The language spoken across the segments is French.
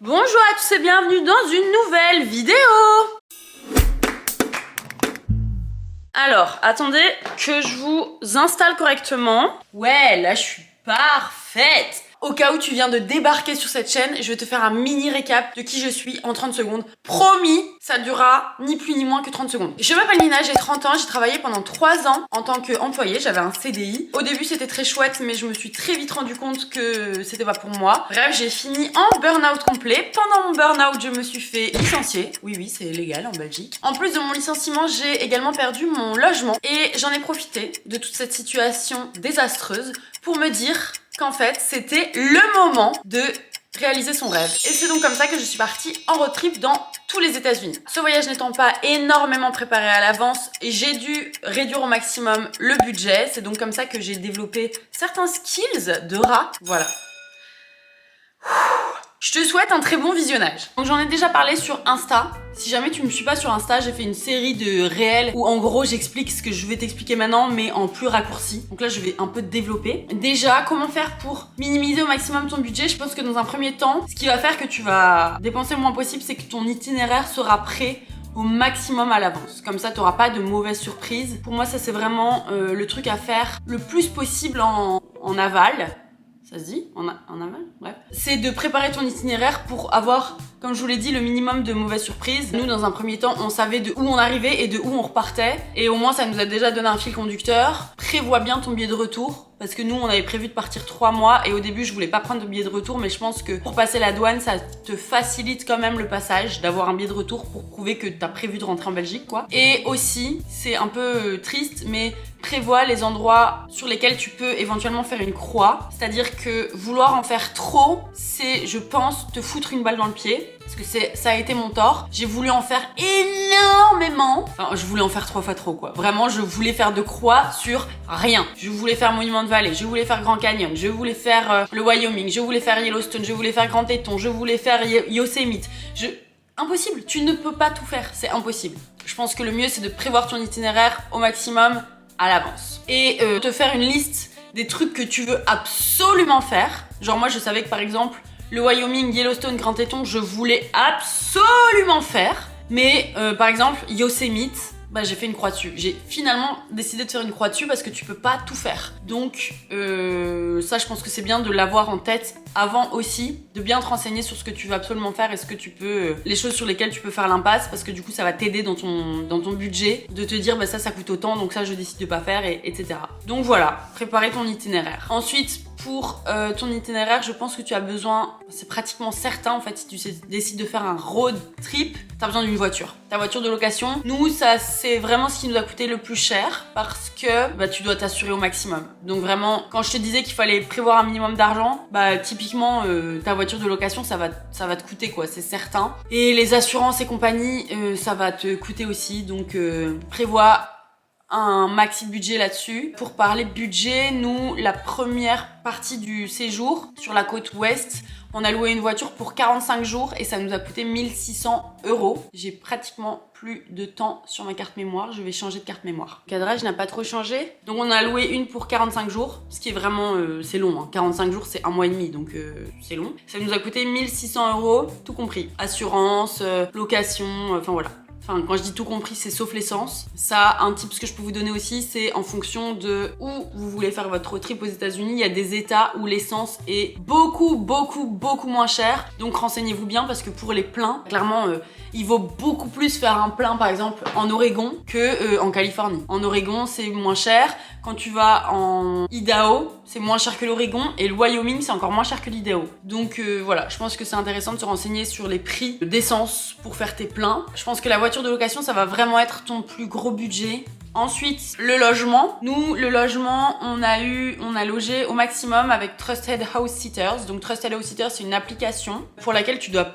Bonjour à tous et bienvenue dans une nouvelle vidéo. Alors, attendez que je vous installe correctement. Ouais, là je suis parfaite. Au cas où tu viens de débarquer sur cette chaîne, je vais te faire un mini récap de qui je suis en 30 secondes. Promis, ça durera ni plus ni moins que 30 secondes. Je m'appelle Nina, j'ai 30 ans, j'ai travaillé pendant 3 ans en tant qu'employée, j'avais un CDI. Au début c'était très chouette, mais je me suis très vite rendu compte que c'était pas pour moi. Bref, j'ai fini en burn-out complet. Pendant mon burn-out, je me suis fait licencier. Oui, c'est légal en Belgique. En plus de mon licenciement, j'ai également perdu mon logement. Et j'en ai profité de toute cette situation désastreuse pour me dire qu'en fait, c'était le moment de réaliser son rêve. Et c'est donc comme ça que je suis partie en road trip dans tous les États-Unis. Ce voyage n'étant pas énormément préparé à l'avance, j'ai dû réduire au maximum le budget. C'est donc comme ça que j'ai développé certains skills de rat. Voilà. Je te souhaite un très bon visionnage. Donc j'en ai déjà parlé sur Insta. Si jamais tu me suis pas sur Insta, j'ai fait une série de réels où en gros j'explique ce que je vais t'expliquer maintenant mais en plus raccourci. Donc là je vais un peu développer. Déjà, comment faire pour minimiser au maximum ton budget? Je pense que dans un premier temps, ce qui va faire que tu vas dépenser le moins possible, c'est que ton itinéraire sera prêt au maximum à l'avance. Comme ça, tu n'auras pas de mauvaises surprises. Pour moi, ça c'est vraiment le truc à faire le plus possible en aval. Ça se dit en aval? Bref. C'est de préparer ton itinéraire pour avoir, comme je vous l'ai dit, le minimum de mauvaises surprises. Nous, dans un premier temps, on savait de où on arrivait et de où on repartait. Et au moins, ça nous a déjà donné un fil conducteur. Prévois bien ton billet de retour. Parce que nous, on avait prévu de partir 3 mois. Et au début, je voulais pas prendre de billet de retour. Mais je pense que pour passer la douane, ça te facilite quand même le passage d'avoir un billet de retour pour prouver que t'as prévu de rentrer en Belgique, quoi. Et aussi, c'est un peu triste, mais prévois les endroits sur lesquels tu peux éventuellement faire une croix. C'est-à-dire que vouloir en faire trop, c'est, je pense, te foutre une balle dans le pied. Parce que ça a été mon tort. J'ai voulu en faire énormément. Enfin, je voulais en faire 3 fois trop, quoi. Vraiment, je voulais faire de croix sur rien. Je voulais faire Monument de Vallée, je voulais faire Grand Canyon, je voulais faire le Wyoming, je voulais faire Yellowstone, je voulais faire Grand Teton, je voulais faire Yosemite. Impossible. Tu ne peux pas tout faire. C'est impossible. Je pense que le mieux, c'est de prévoir ton itinéraire au maximum à l'avance. Et te faire une liste des trucs que tu veux absolument faire. Genre moi, je savais que par exemple, le Wyoming, Yellowstone, Grand Teton, je voulais absolument faire. Mais par exemple, Yosemite, bah, j'ai fait une croix dessus. J'ai finalement décidé de faire une croix dessus parce que tu peux pas tout faire. Donc ça, je pense que c'est bien de l'avoir en tête avant aussi, de bien te renseigner sur ce que tu veux absolument faire et ce que tu peux, les choses sur lesquelles tu peux faire l'impasse, parce que du coup ça va t'aider dans ton budget, de te dire bah ça coûte autant, donc ça je décide de pas faire, etc. Donc voilà, préparer ton itinéraire. Ensuite, pour ton itinéraire, je pense que tu as besoin, c'est pratiquement certain en fait, si tu décides de faire un road trip, t'as besoin d'une voiture. Ta voiture de location, nous ça c'est vraiment ce qui nous a coûté le plus cher parce que bah, tu dois t'assurer au maximum. Donc vraiment, quand je te disais qu'il fallait prévoir un minimum d'argent, bah typiquement ta voiture de location ça va te coûter quoi, c'est certain. Et les assurances et compagnie, ça va te coûter aussi, donc prévois un maxi budget là-dessus. Pour parler budget, nous, la première partie du séjour sur la côte ouest, on a loué une voiture pour 45 jours et ça nous a coûté 1600 €. J'ai pratiquement plus de temps sur ma carte mémoire, je vais changer de carte mémoire. Le cadrage n'a pas trop changé, donc on a loué une pour 45 jours, ce qui est vraiment, c'est long, hein. 45 jours c'est 1 mois et demi, donc c'est long. Ça nous a coûté 1600 €, tout compris. Assurance, location, enfin voilà. Enfin, quand je dis tout compris, c'est sauf l'essence. Ça, un tip que je peux vous donner aussi, c'est en fonction de où vous voulez faire votre road trip aux États-Unis. Il y a des États où l'essence est beaucoup moins chère. Donc renseignez-vous bien parce que pour les pleins, clairement, il vaut beaucoup plus faire un plein, par exemple, en Oregon que en Californie. En Oregon, c'est moins cher. Quand tu vas en Idaho, c'est moins cher que l'Oregon. Et le Wyoming, c'est encore moins cher que l'Idaho. Donc voilà, je pense que c'est intéressant de se renseigner sur les prix d'essence pour faire tes pleins. Je pense que la voiture de location, ça va vraiment être ton plus gros budget. Ensuite, le logement. Nous, le logement, on a logé au maximum avec Trusted House Sitters. Donc Trusted House Sitters, c'est une application pour laquelle tu dois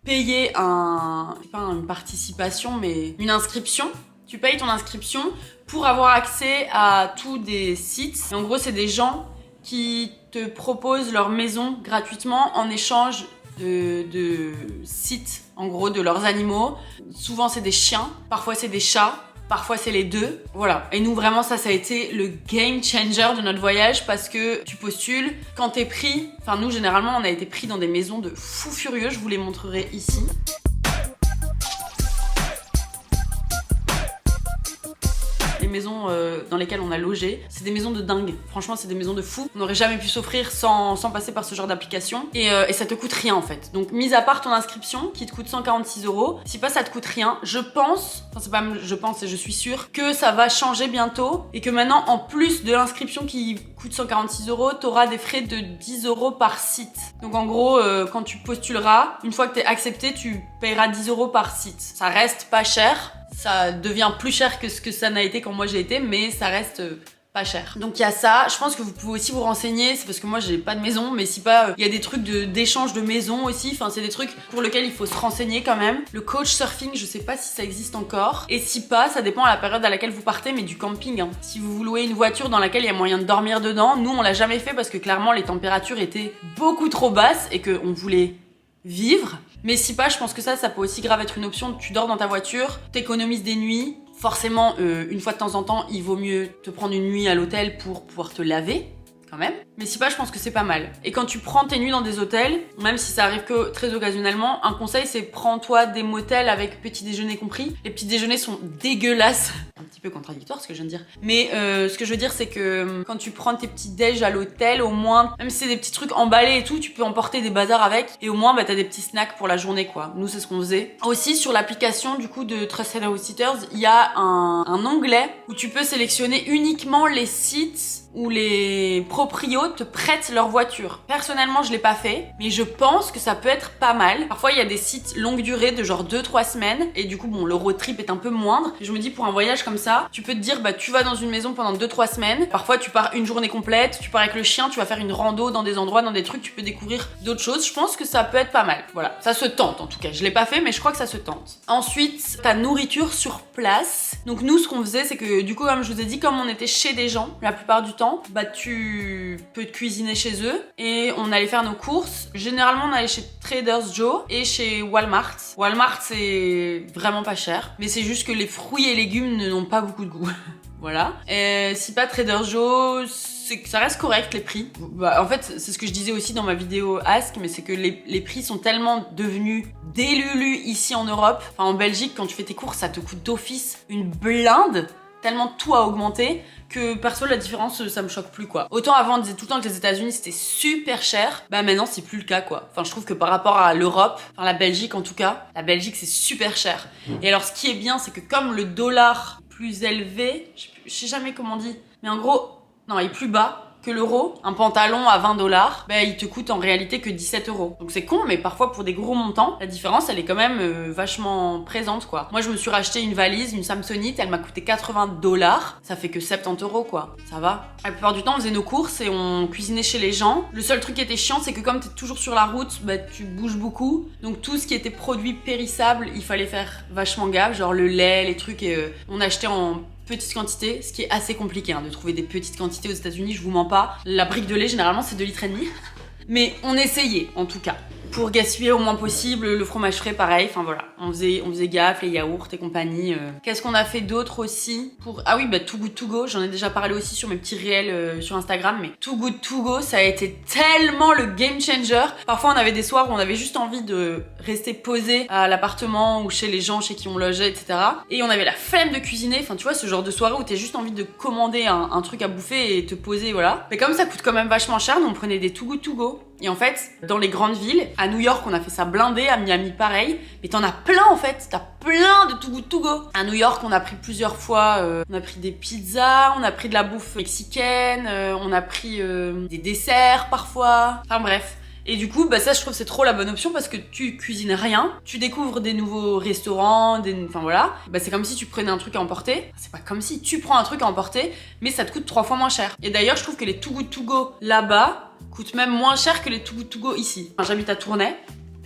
payer une participation, mais une inscription. Tu payes ton inscription pour avoir accès à tous des sites. Et en gros, c'est des gens qui te proposent leur maison gratuitement en échange de sites, en gros, de leurs animaux. Souvent, c'est des chiens, parfois c'est des chats. parfois c'est les deux. Voilà. Et nous vraiment ça a été le game changer de notre voyage parce que tu postules, quand t'es pris, enfin nous généralement on a été pris dans des maisons de fous furieux, je vous les montrerai ici. Les maisons dans lesquelles on a logé, c'est des maisons de dingue. Franchement, c'est des maisons de fous. On n'aurait jamais pu s'offrir sans passer par ce genre d'application. Et ça te coûte rien en fait. Donc, mis à part ton inscription qui te coûte 146 €, si pas ça te coûte rien, je pense, enfin c'est pas je pense et je suis sûre que ça va changer bientôt et que maintenant, en plus de l'inscription qui coûte 146 €, t'auras des frais de 10 € par site. Donc en gros, quand tu postuleras, une fois que t'es accepté, tu paieras 10 € par site. Ça reste pas cher. Ça devient plus cher que ce que ça n'a été quand moi j'ai été, mais ça reste pas cher. Donc il y a ça. Je pense que vous pouvez aussi vous renseigner, c'est parce que moi j'ai pas de maison, mais si pas, il y a des trucs d'échange de maison aussi. Enfin, c'est des trucs pour lesquels il faut se renseigner quand même. Le coach surfing, je sais pas si ça existe encore. Et si pas, ça dépend à la période à laquelle vous partez, mais du camping. Hein. Si vous louez une voiture dans laquelle il y a moyen de dormir dedans, nous on l'a jamais fait parce que clairement les températures étaient beaucoup trop basses et qu'on voulait vivre. Mais si pas, je pense que ça peut aussi grave être une option. Tu dors dans ta voiture, t'économises des nuits. Forcément, une fois de temps en temps, il vaut mieux te prendre une nuit à l'hôtel pour pouvoir te laver, quand même. Mais si pas, je pense que c'est pas mal. Et quand tu prends tes nuits dans des hôtels, même si ça arrive que très occasionnellement, un conseil c'est prends-toi des motels avec petit déjeuner compris. Les petits déjeuners sont dégueulasses. Un petit peu contradictoire ce que je viens de dire. Mais ce que je veux dire c'est que quand tu prends tes petits déj à l'hôtel, au moins, même si c'est des petits trucs emballés et tout, tu peux emporter des bazars avec. Et au moins, bah, t'as des petits snacks pour la journée quoi. Nous c'est ce qu'on faisait. Aussi sur l'application du coup de Trusted House Sitters, il y a un onglet où tu peux sélectionner uniquement les sites où les proprios te prêtent leur voiture. Personnellement, je l'ai pas fait, mais je pense que ça peut être pas mal. Parfois, il y a des sites longue durée de genre 2-3 semaines, et du coup, bon, le road trip est un peu moindre. Je me dis, pour un voyage comme ça, tu peux te dire, bah, tu vas dans une maison pendant 2-3 semaines. Parfois, tu pars une journée complète, tu pars avec le chien, tu vas faire une rando dans des endroits, dans des trucs, tu peux découvrir d'autres choses. Je pense que ça peut être pas mal. Voilà. Ça se tente, en tout cas. Je l'ai pas fait, mais je crois que ça se tente. Ensuite, ta nourriture sur place. Donc, nous, ce qu'on faisait, c'est que, du coup, comme je vous ai dit, comme on était chez des gens, la plupart du temps, bah tu peux te cuisiner chez eux et on allait faire nos courses. Généralement on allait chez Trader Joe et chez Walmart. Walmart c'est vraiment pas cher, mais c'est juste que les fruits et légumes n'ont pas beaucoup de goût. Voilà. Et si pas Trader Joe, c'est que ça reste correct les prix. Bah, en fait c'est ce que je disais aussi dans ma vidéo Ask, mais c'est que les prix sont tellement devenus délulus ici en Europe. Enfin en Belgique quand tu fais tes courses ça te coûte d'office une blinde. Tellement tout a augmenté que perso la différence ça me choque plus quoi. Autant avant on disait tout le temps que les États-Unis c'était super cher, bah maintenant c'est plus le cas quoi. Enfin je trouve que par rapport à l'Europe, enfin la Belgique en tout cas, la Belgique c'est super cher. Et alors ce qui est bien c'est que comme le dollar est plus élevé, je sais jamais comment on dit, mais en gros, non il est plus bas que l'euro, un pantalon à 20 $, bah, il te coûte en réalité que 17 €. Donc c'est con, mais parfois pour des gros montants, la différence elle est quand même vachement présente quoi. Moi je me suis racheté une valise, une Samsonite, elle m'a coûté 80 $, ça fait que 70 € quoi, ça va. La plupart du temps on faisait nos courses et on cuisinait chez les gens. Le seul truc qui était chiant c'est que comme t'es toujours sur la route, bah tu bouges beaucoup. Donc tout ce qui était produit périssable, il fallait faire vachement gaffe, genre le lait, les trucs, et on achetait en petites quantités, ce qui est assez compliqué de trouver des petites quantités aux États-Unis, je vous mens pas. La brique de lait généralement c'est 2,5 litres. Mais on essayait en tout cas. Pour gaspiller au moins possible, le fromage frais pareil, enfin voilà, on faisait gaffe, les yaourts et compagnie. Qu'est-ce qu'on a fait d'autre aussi pour... Ah oui, bah Too Good To Go, j'en ai déjà parlé aussi sur mes petits réels sur Instagram, mais Too Good To Go, ça a été tellement le game changer. Parfois on avait des soirs où on avait juste envie de rester posé à l'appartement ou chez les gens chez qui on logeait, etc. Et on avait la flemme de cuisiner, enfin tu vois, ce genre de soirée où t'as juste envie de commander un truc à bouffer et te poser, voilà. Mais comme ça coûte quand même vachement cher, nous on prenait des Too Good To Go. Et en fait, dans les grandes villes, à New York, on a fait ça blindé, à Miami, pareil. Mais t'en as plein, en fait. T'as plein de Too Good To Go. À New York, on a pris plusieurs fois, on a pris des pizzas, on a pris de la bouffe mexicaine, on a pris des desserts, parfois. Enfin, bref. Et du coup, bah ça, je trouve c'est trop la bonne option parce que tu cuisines rien, tu découvres des nouveaux restaurants, enfin voilà. Bah c'est comme si tu prenais un truc à emporter. C'est pas comme si tu prends un truc à emporter, mais ça te coûte 3 fois moins cher. Et d'ailleurs, je trouve que les Too Good To Go là-bas coûtent même moins cher que les Too Good To Go ici. Enfin, j'habite à Tournai,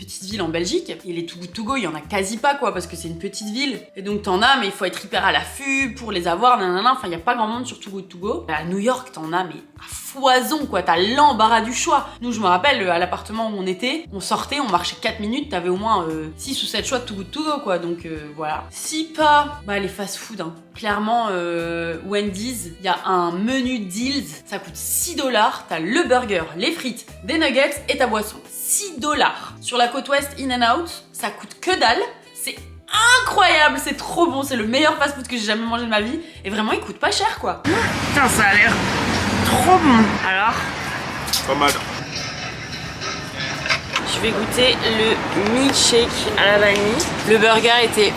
petite ville en Belgique. Et les Too Good To Go, il y en a quasi pas, quoi, parce que c'est une petite ville. Et donc t'en as, mais il faut être hyper à l'affût pour les avoir, nanana. Enfin, il y a pas grand monde sur Too Good To Go. À New York, t'en as, mais à foison, quoi. T'as l'embarras du choix. Nous, je me rappelle, à l'appartement où on était, on sortait, on marchait 4 minutes, t'avais au moins 6 ou 7 choix de Too Good To Go, quoi. Donc voilà. Si pas, bah les fast-food, hein. Clairement, Wendy's, il y a un menu deals, ça coûte 6$. T'as le burger, les frites, des nuggets et ta boisson. 6$. Sur la côte ouest, In-N-Out, ça coûte que dalle. C'est incroyable, c'est trop bon, c'est le meilleur fast-food que j'ai jamais mangé de ma vie. Et vraiment, il coûte pas cher, quoi. Putain, ça a l'air trop bon. Alors, Pas mal. je vais goûter le milkshake à la vanille. Le burger était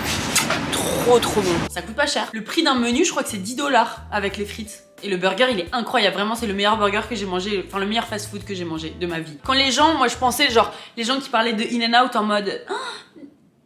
trop bon. Ça coûte pas cher. Le prix d'un menu, je crois que c'est 10$ avec les frites. Et le burger, il est incroyable. Vraiment, c'est le meilleur burger que j'ai mangé, enfin le meilleur fast-food que j'ai mangé de ma vie. Quand les gens, moi je pensais, genre, les gens qui parlaient de In-N-Out en mode...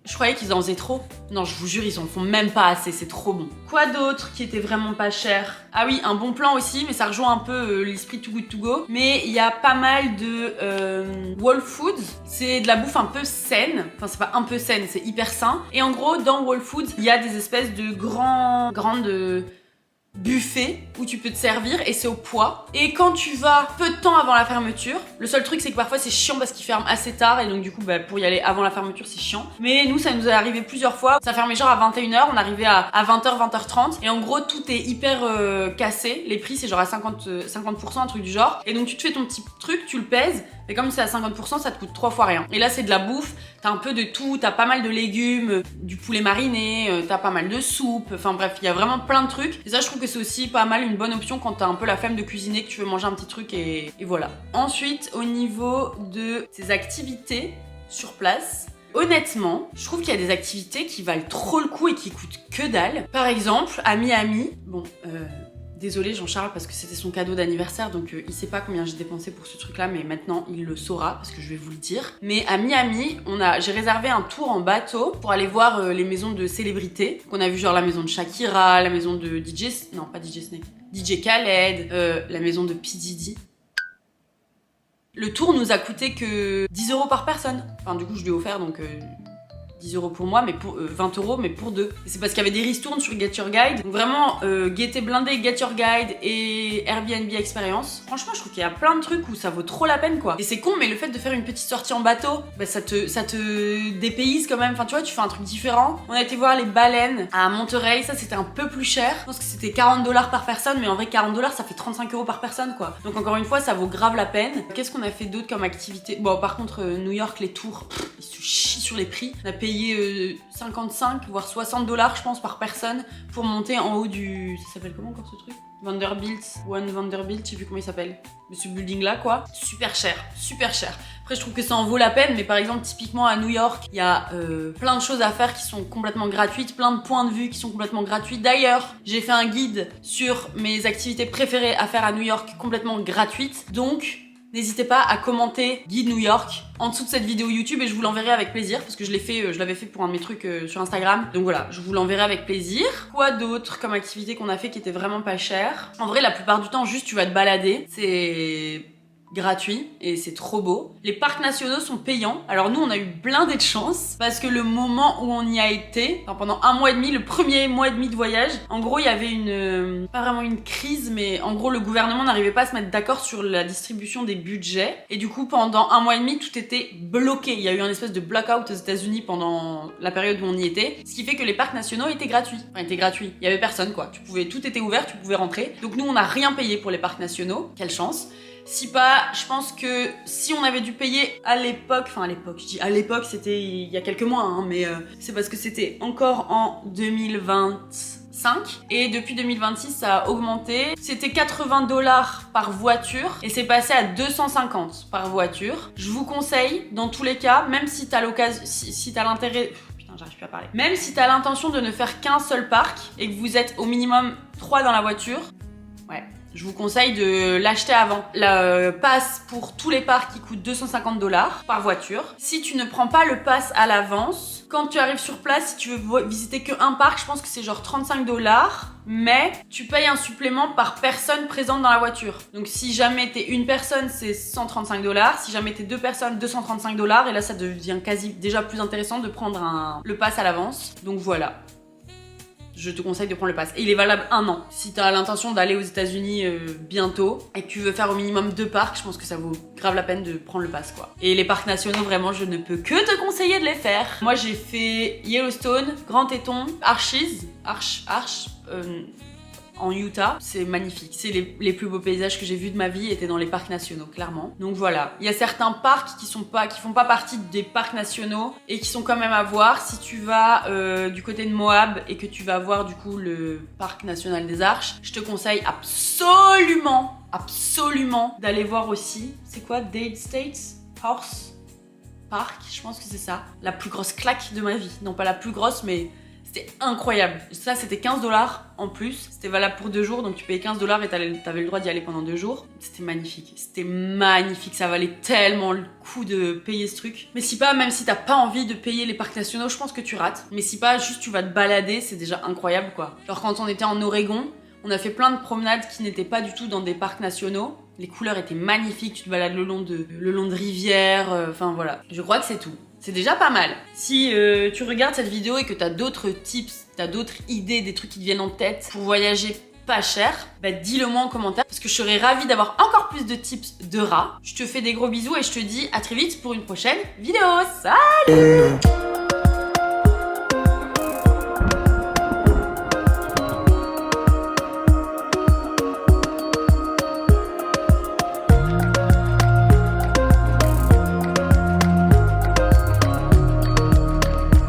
Je croyais qu'ils en faisaient trop. Non, je vous jure, ils en font même pas assez, c'est trop bon. Quoi d'autre qui était vraiment pas cher? Ah oui, un bon plan aussi, mais ça rejoint un peu l'esprit Too Good To Go. Mais il y a pas mal de Whole Foods. C'est de la bouffe un peu saine. Enfin, c'est pas un peu saine, c'est hyper sain. Et en gros, dans Whole Foods, il y a des espèces de grandes buffet où tu peux te servir et c'est au poids. Et quand tu vas peu de temps avant la fermeture, le seul truc c'est que parfois c'est chiant parce qu'ils ferment assez tard et donc du coup bah, pour y aller avant la fermeture c'est chiant. Mais nous ça nous est arrivé plusieurs fois, ça fermait genre à 21h, on arrivait à 20h, 20h30 et en gros tout est hyper cassé, les prix c'est genre à 50%, un truc du genre. Et donc tu te fais ton petit truc, tu le pèses et comme c'est à 50% ça te coûte 3 fois rien. Et là c'est de la bouffe, t'as un peu de tout, t'as pas mal de légumes, du poulet mariné, t'as pas mal de soupe, enfin bref il y a vraiment plein de trucs. Et ça je trouve que c'est aussi pas mal une bonne option quand t'as un peu la flemme de cuisiner, que tu veux manger un petit truc et voilà. Ensuite, au niveau de ces activités sur place, honnêtement, je trouve qu'il y a des activités qui valent trop le coup et qui coûtent que dalle. Par exemple, à Miami, bon, désolé Jean-Charles parce que c'était son cadeau d'anniversaire donc il sait pas combien j'ai dépensé pour ce truc là mais maintenant il le saura parce que je vais vous le dire. Mais à Miami, j'ai réservé un tour en bateau pour aller voir les maisons de célébrités. Donc on a vu genre la maison de Shakira, la maison de non pas DJ Snake, DJ Khaled, la maison de P. Diddy. Le tour nous a coûté que 10€ par personne. Enfin du coup je lui ai offert donc 10€ pour moi, mais pour 20€, mais pour deux. Et c'est parce qu'il y avait des ristournes sur Get Your Guide. Donc vraiment, Gaieté Blindé, Get Your Guide et Airbnb Experience. Franchement, je trouve qu'il y a plein de trucs où ça vaut trop la peine, quoi. Et c'est con, mais le fait de faire une petite sortie en bateau, bah, ça te dépayse quand même. Enfin, tu vois, tu fais un truc différent. On a été voir les baleines à Monterey. Ça, c'était un peu plus cher. Je pense que c'était 40$ par personne, mais en vrai, 40$, ça fait 35€ par personne, quoi. Donc encore une fois, ça vaut grave la peine. Qu'est-ce qu'on a fait d'autre comme activité? Bon, par contre, New York, les tours, ils se chient sur les prix. On a payé 55 voire 60$ je pense par personne pour monter en haut du... Ça s'appelle comment encore ce truc? Vanderbilt, je sais plus comment il s'appelle. Mais ce building là quoi. Super cher, super cher. Après je trouve que ça en vaut la peine, mais par exemple typiquement à New York, il y a plein de choses à faire qui sont complètement gratuites, plein de points de vue qui sont complètement gratuits. D'ailleurs, j'ai fait un guide sur mes activités préférées à faire à New York complètement gratuites. Donc n'hésitez pas à commenter Guide New York en dessous de cette vidéo YouTube et je vous l'enverrai avec plaisir parce que je l'avais fait pour un de mes trucs sur Instagram. Donc voilà, je vous l'enverrai avec plaisir. Quoi d'autre comme activité qu'on a fait qui était vraiment pas cher? En vrai, la plupart du temps, juste tu vas te balader. C'est gratuit et c'est trop beau. Les parcs nationaux sont payants. Alors nous on a eu blindé de chance parce que le moment où on y a été, enfin, pendant 1 mois et demi, le premier mois et demi de voyage, en gros il y avait pas vraiment une crise, mais en gros le gouvernement n'arrivait pas à se mettre d'accord sur la distribution des budgets et du coup pendant 1 mois et demi tout était bloqué. Il y a eu un espèce de blackout aux États-Unis pendant la période où on y était, ce qui fait que les parcs nationaux étaient gratuits. Enfin étaient gratuits. Il y avait personne quoi. Tout était ouvert, tu pouvais rentrer. Donc nous on n'a rien payé pour les parcs nationaux. Quelle chance. Si pas, je pense que si on avait dû payer à l'époque, je dis à l'époque, c'était il y a quelques mois, hein, mais c'est parce que c'était encore en 2025 et depuis 2026 ça a augmenté. C'était 80$ par voiture et c'est passé à 250 par voiture. Je vous conseille, dans tous les cas, même si t'as l'occasion, si t'as l'intérêt... J'arrive plus à parler. Même si t'as l'intention de ne faire qu'un seul parc et que vous êtes au minimum 3 dans la voiture, ouais. Je vous conseille de l'acheter avant. Le pass pour tous les parcs qui coûte 250$ par voiture. Si tu ne prends pas le pass à l'avance, Quand tu arrives sur place, si tu veux visiter qu'un parc, je pense que c'est genre 35 $, mais tu payes un supplément par personne présente dans la voiture. Donc si jamais t'es une personne, c'est 135 $, si jamais t'es deux personnes, 235 $, et là ça devient quasi déjà plus intéressant de prendre le pass à l'avance. Donc voilà. Je te conseille de prendre le pass. Et il est valable 1 an. Si tu as l'intention d'aller aux États-Unis bientôt et que tu veux faire au minimum 2 parcs, je pense que ça vaut grave la peine de prendre le pass, quoi. Et les parcs nationaux, vraiment, je ne peux que te conseiller de les faire. Moi, j'ai fait Yellowstone, Grand Teton, Arches, en Utah. C'est magnifique. C'est les plus beaux paysages que j'ai vus de ma vie étaient dans les parcs nationaux, clairement. Donc voilà. Il y a certains parcs qui font pas partie des parcs nationaux et qui sont quand même à voir. Si tu vas du côté de Moab et que tu vas voir du coup le parc national des Arches, je te conseille absolument d'aller voir aussi. C'est quoi? Dade State Horse Park, je pense que c'est ça. La plus grosse claque de ma vie. Non, pas la plus grosse, mais c'était incroyable. Ça, c'était 15 $ en plus. C'était valable pour 2 jours, donc tu payais 15 $ et t'avais le droit d'y aller pendant 2 jours. C'était magnifique. C'était magnifique. Ça valait tellement le coup de payer ce truc. Mais si pas, même si t'as pas envie de payer les parcs nationaux, je pense que tu rates. Mais si pas, juste tu vas te balader, c'est déjà incroyable, quoi. Genre quand on était en Oregon, on a fait plein de promenades qui n'étaient pas du tout dans des parcs nationaux. Les couleurs étaient magnifiques. Tu te balades le long de rivières. Enfin voilà. Je crois que c'est tout. C'est déjà pas mal. Si tu regardes cette vidéo et que t'as d'autres tips, t'as d'autres idées, des trucs qui te viennent en tête pour voyager pas cher, bah dis-le moi en commentaire parce que je serais ravie d'avoir encore plus de tips de rats. Je te fais des gros bisous et je te dis à très vite pour une prochaine vidéo. Salut!